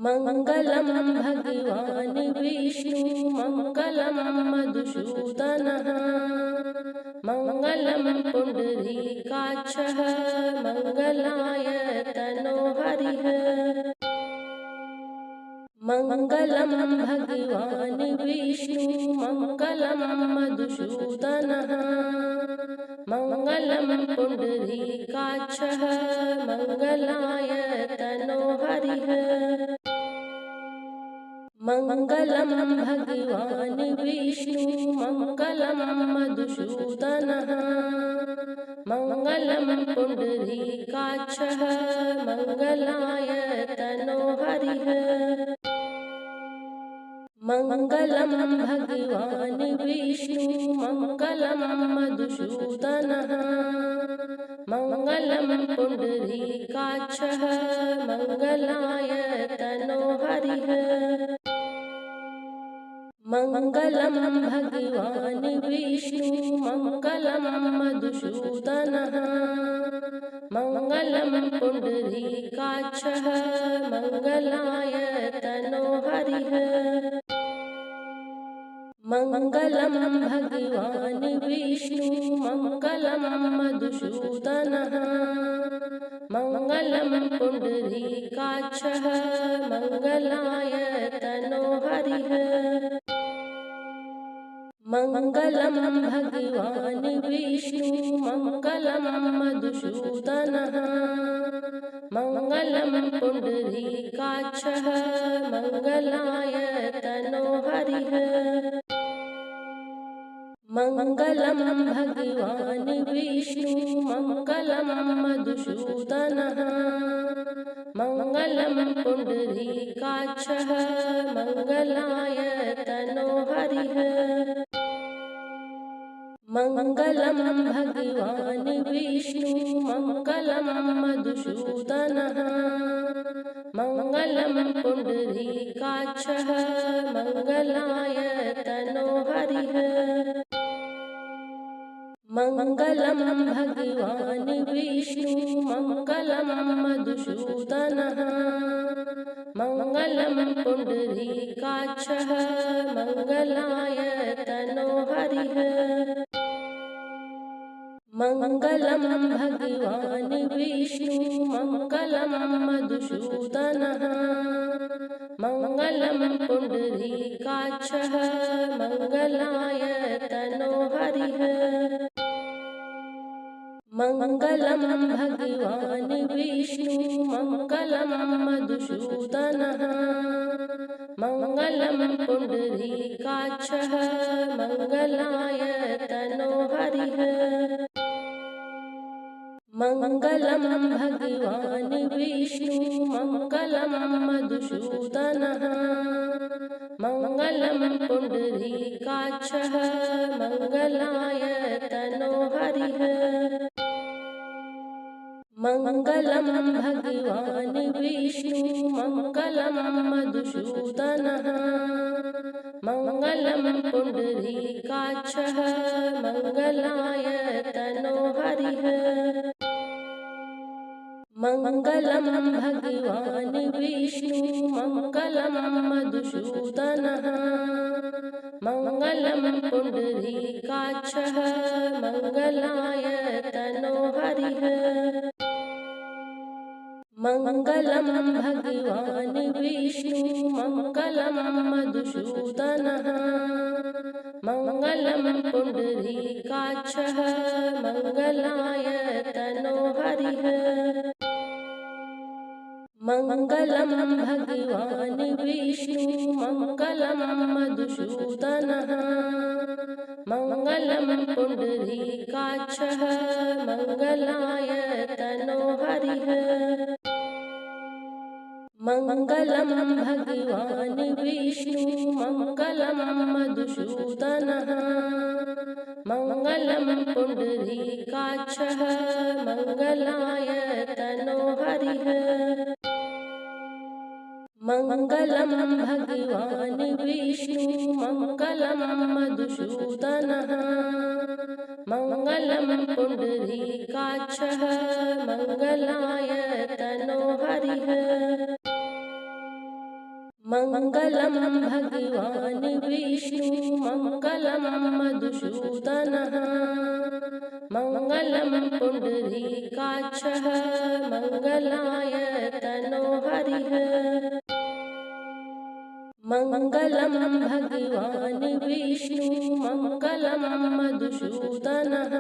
मङ्गलं भगवान् विष्णु मङ्गलं मधुसूदनः मङ्गलं पुण्डरीकाक्षः मङ्गलाय तनोहरिः। मङ्गलं भगवान् विष्णु मङ्गलं मधुसूदनः मङ्गलं पुण्डरीकाक्षः मङ्गलाय तनोहरिः। मङ्गलं भगवान् विष्णु मङ्गलं मधुसूदनः मङ्गलं पुण्डरीकाक्षः मङ्गलाय तनोहरिः। मङ्गलं भगवान् विष्णु मङ्गलं मधुसूदनः मङ्गलं पुण्डरीकाक्षः मङ्गलाय तनोहरिः। मङ्गलं भगवान् विष्णु मङ्गलं मधुसूदनः मङ्गलं पुण्डरीकाक्षः मङ्गलाय तनोहरिः। मङ्गलं भगवान् विष्णु मङ्गलं मधुसूदनः मङ्गलं पुण्डरीकाक्षः मङ्गलाय तनोहरिः। मङ्गलं भगवान् विष्णु मङ्गलं मधुसूदनः मङ्गलं पुण्डरीकाक्षः मङ्गलाय तनोहरिः। मङ्गलं भगवान् विष्णु मङ्गलं मधुसूदनः मङ्गलं पुण्डरीकाक्षः मङ्गलाय तनोहरिः। मङ्गलं भगवान् विष्णु मङ्गलं मधुसूदनः मङ्गलं पुण्डरीकाक्षः मङ्गलाय तनोहरिः। मङ्गलं भगवान् विष्णु मङ्गलं मधुसूदनः मङ्गलं पुण्डरीकाक्षः मङ्गलाय तनोहरिः। मङ्गलं भगवान् विष्णु मङ्गलं मधुसूदनः मङ्गलं पुण्डरीकाक्षः मङ्गलाय तनोहरिः। मङ्गलं भगवान् विष्णु मङ्गलं मधुसूदनः मङ्गलं पुण्डरीकाक्षः मङ्गलाय तनोहरिः। मङ्गलं भगवान् विष्णु मङ्गलं मधुसूदनः मङ्गलं पुण्डरीकाक्षः मङ्गलाय तनोहरिः। मङ्गलं भगवान् विष्णु मङ्गलं मधुसूदनः मङ्गलं पुण्डरीकाक्षः मङ्गलाय तनोहरिः। मङ्गलं भगवान् विष्णु मङ्गलं मधुसूदनः मङ्गलं पुण्डरीकाक्षः मङ्गलाय तनोहरिः। मङ्गलं भगवान् विष्णु मङ्गलं मधुसूदनः मङ्गलं पुण्डरीकाक्षः मङ्गलाय तनोहरिः। मङ्गलं भगवान् विष्णु मङ्गलं मधुसूदनः मङ्गलं पुण्डरीकाक्षः मङ्गलाय तनोहरिः। मङ्गलं भगवान् विष्णु मङ्गलं मधुसूदनः मङ्गलं पुण्डरीकाक्षः मङ्गलाय तनोहरिः। मङ्गलं भगवान् विष्णु मङ्गलं मधुसूदनः मङ्गलं पुण्डरीकाक्षः मङ्गलाय तनोहरिः। मङ्गलं भगवान् विष्णु मङ्गलं मधुसूदनः मङ्गलं पुण्डरीकाक्षः मङ्गलाय तनो हरिः मङ्गलं भगवान् विष्णु मङ्गलं मधुसूदनः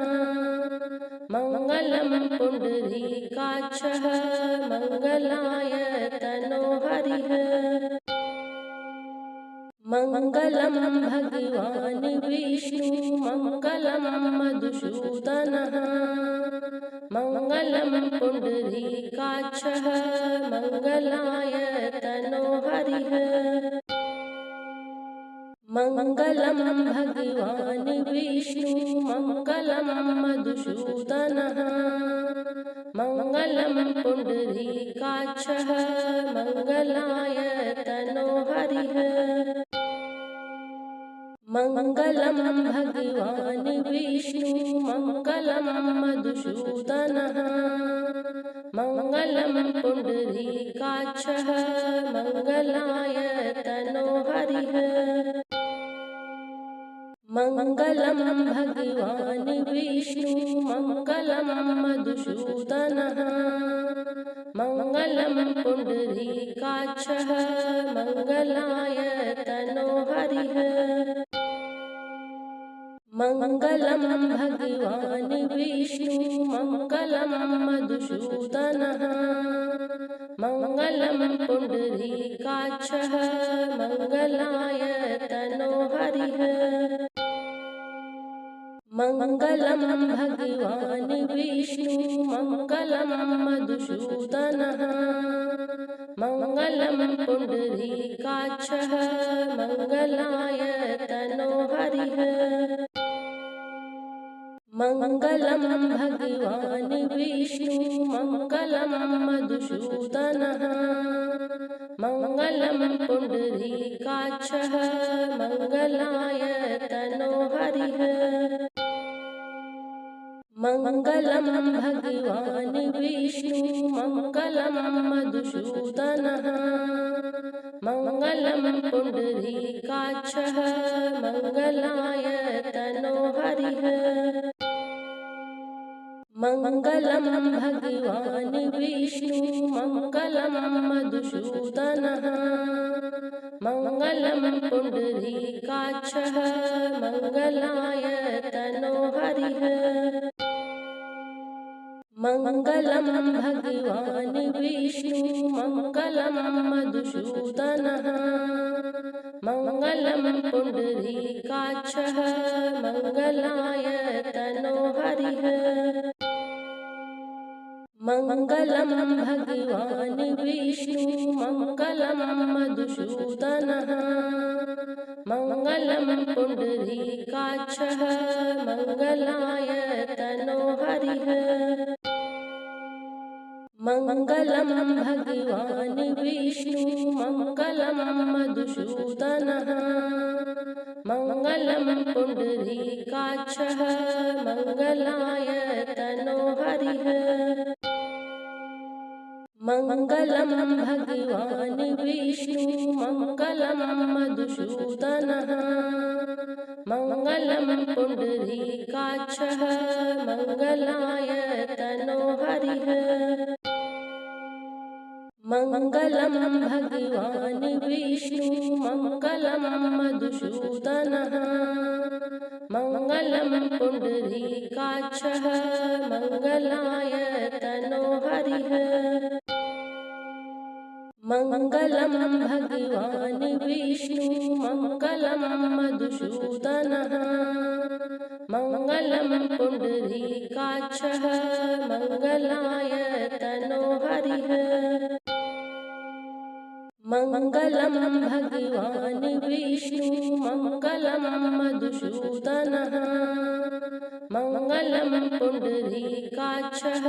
मङ्गलं पुण्डरीकाक्षः मङ्गलाय तनो हरिः मङ्गलं भगवान् विष्णु मङ्गलं मधुसूदनः मङ्गलं पुण्डरीकाक्षः मङ्गलाय तनो हरिः मङ्गलं भगवान् विष्णु मङ्गलं मधुसूदनः मङ्गलं पुण्डरीकाक्षः मङ्गलाय तनो हरिः मङ्गलं भगवान् विष्णु मङ्गलं मधुसूदनः मङ्गलं पुण्डरीकाक्षः मङ्गलाय तनो हरिः मङ्गलं भगवान् विष्णु मङ्गलं मधुसूदनः मङ्गलं पुण्डरीकाक्षः मङ्गलाय तनो हरिः मङ्गलं भगवान् विष्णु मङ्गलं मधुसूदनः मङ्गलं पुण्डरीकाक्षः मङ्गलाय तनो हरिः मङ्गलं भगवान् विष्णु मङ्गलं मधुसूदनः मङ्गलं पुण्डरीकाक्षः मङ्गलाय तनो हरिः मङ्गलं भगवान् विष्णु मङ्गलं मधुसूदनः मङ्गलं पुण्डरीकाक्षः मङ्गलाय तनो हरिः मङ्गलं भगवान् विष्णु मङ्गलं मधुसूदनः मङ्गलं पुण्डरीकाक्षः मङ्गलाय तनो हरिः मङ्गलं भगवान् विष्णु मङ्गलं मधुसूदनः मङ्गलं पुण्डरीकाक्षः मङ्गलाय तनो हरिः मङ्गलं भगवान् विष्णु मङ्गलं मधुसूदनः मङ्गलं पुण्डरीकाक्षः मङ्गलाय तनो हरिः मङ्गलं भगवान् विष्णु मङ्गलं मधुसूदनः मङ्गलं पुण्डरीकाक्षः मङ्गलाय तनो हरिः मङ्गलं भगवान् विष्णु मङ्गलं मधुसूदनः मङ्गलं पुण्डरीकाक्षः मङ्गलाय तनो हरिः मङ्गलं भगवान् विष्णु मङ्गलं मधुसूदनः मङ्गलं पुण्डरीकाक्षः मङ्गलाय तनो हरिः मङ्गलं भगवान् विष्णु मङ्गलं मधुसूदनः मङ्गलं पुण्डरीकाक्षः मङ्गलाय तनो हरिः मङ्गलं भगवान् विष्णु मङ्गलं मधुसूदनः मङ्गलं पुण्डरीकाक्षः मङ्गलाय तनो हरिः मङ्गलं भगवान् विष्णु मङ्गलं मधुसूदनः मङ्गलं पुण्डरीकाक्षः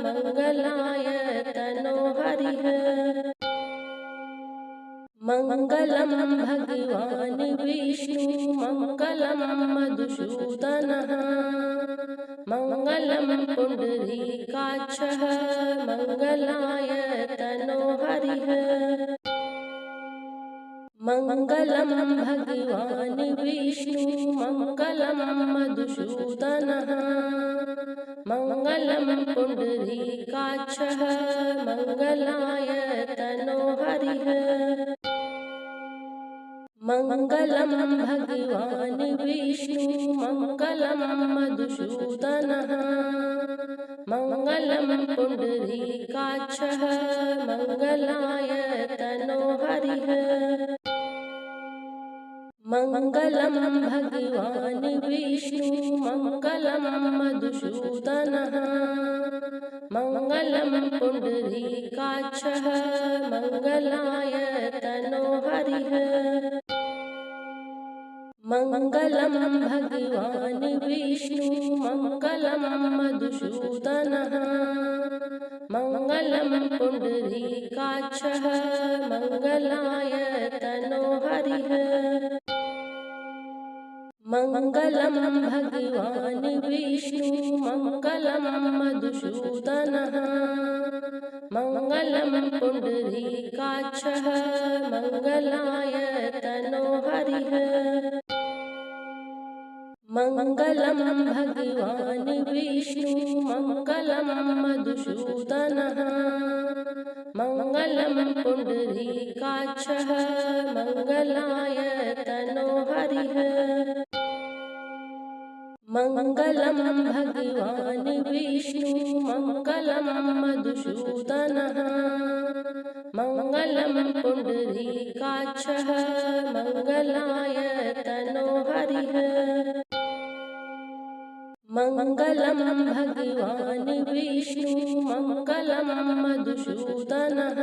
मङ्गलाय तनो हरिः मङ्गलं भगवान् विष्णु मङ्गलं मधुसूदनः मङ्गलं पुण्डरीकाक्षः मङ्गलाय तनो हरिः मङ्गलं भगवान् विष्णु मङ्गलं मधुसूदनः मङ्गलं पुण्डरीकाक्षः मङ्गलाय तनोहरिः मङ्गलं भगवान् विष्णु मङ्गलं मधुसूदनः मङ्गलं पुण्डरीकाक्षः मङ्गलाय तनोहरिः मङ्गलं भगवान् विष्णु मङ्गलं मधुसूदनः मङ्गलं पुण्डरीकाक्षः मङ्गलाय तनोहरिः मङ्गलं भगवान् विष्णु मङ्गलं मधुसूदनः मङ्गलं पुण्डरीकाक्षः मङ्गलाय तनोहरिः मङ्गलं भगवान् विष्णु मङ्गलं मधुसूदनः मङ्गलं पुण्डरीकाक्षः मङ्गलाय तनोहरिः मङ्गलं भगवान् विष्णु मङ्गलं मधुसूदनः मङ्गलं पुण्डरीकाक्षः मङ्गलाय तनोहरिः मङ्गलं भगवान् विष्णु मङ्गलं मधुसूदनः मङ्गलं पुण्डरीकाक्षः मङ्गलाय तनोहरिः मङ्गलं भगवान् विष्णु मङ्गलं मधुसूदनः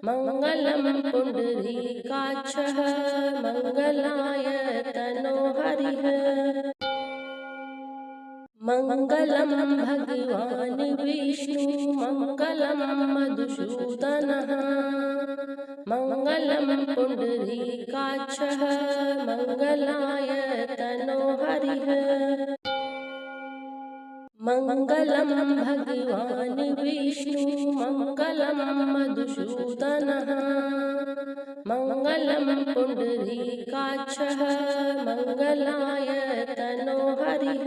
मङ्गलं पुण्डरीकाक्षः मङ्गलाय तनोहरिः मङ्गलं भगवान् विष्णु मङ्गलं मधुसूदनः मङ्गलं पुण्डरीकाक्षः मङ्गलाय तनोहरिः मङ्गलं भगवान् विष्णु मङ्गलं मधुसूदनः मङ्गलं पुण्डरीकाक्षः मङ्गलाय तनोहरिः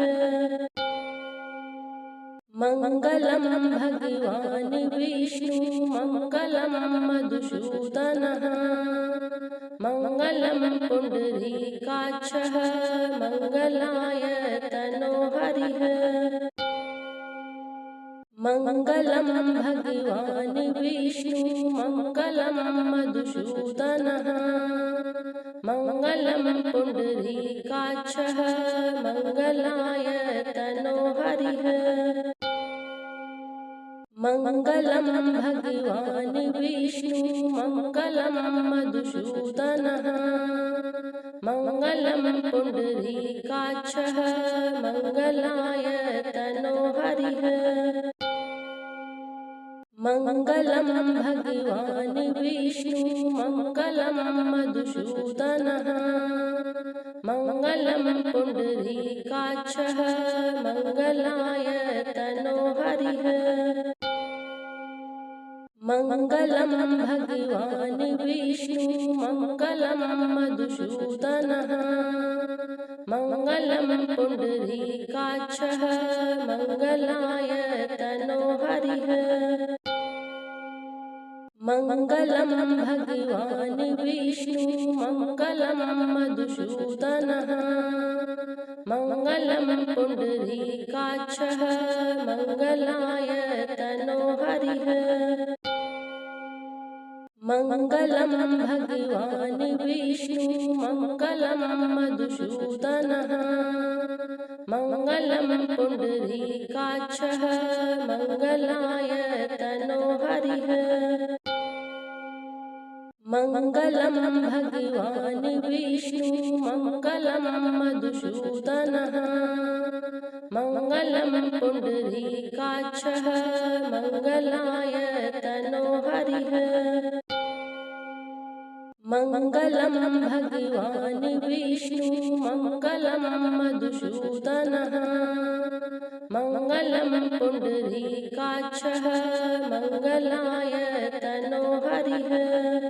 मङ्गलं भगवान् विष्णु मङ्गलं मधुसूदनः मङ्गलं पुण्डरीकाक्षः मङ्गलाय तनोहरिः मङ्गलं भगवान् विष्णु मङ्गलं मधुसूदनः मङ्गलं पुण्डरीकाक्षः मङ्गलाय तनोहरिः मङ्गलं भगवान् विष्णु मङ्गलं मधुसूदनः मङ्गलं पुण्डरीकाक्षः मङ्गलाय तनोहरिः मङ्गलं भगवान् विष्णु मङ्गलं मधुसूदनः मङ्गलं पुण्डरीकाक्षः मङ्गलाय तनोहरिः मङ्गलं भगवान् विष्णु मङ्गलं मधुसूदनः मङ्गलं पुण्डरीकाक्षः मङ्गलाय तनोहरिः मङ्गलं भगवान् विष्णु मङ्गलं मधुसूदनः मङ्गलं पुण्डरीकाक्षः मङ्गलाय तनोहरिः मङ्गलं भगवान् विष्णु मङ्गलं मधुसूदनः मङ्गलं पुण्डरीकाक्षः मङ्गलाय तनोहरिः मङ्गलं भगवान् विष्णु मङ्गलं मधुसूदनः मङ्गलं पुण्डरीकाक्षः मङ्गलाय तनोहरिः मङ्गलं भगवान् विष्णु मङ्गलं मधुसूदनः मङ्गलं पुण्डरीकाक्षः मङ्गलाय तनोहरिः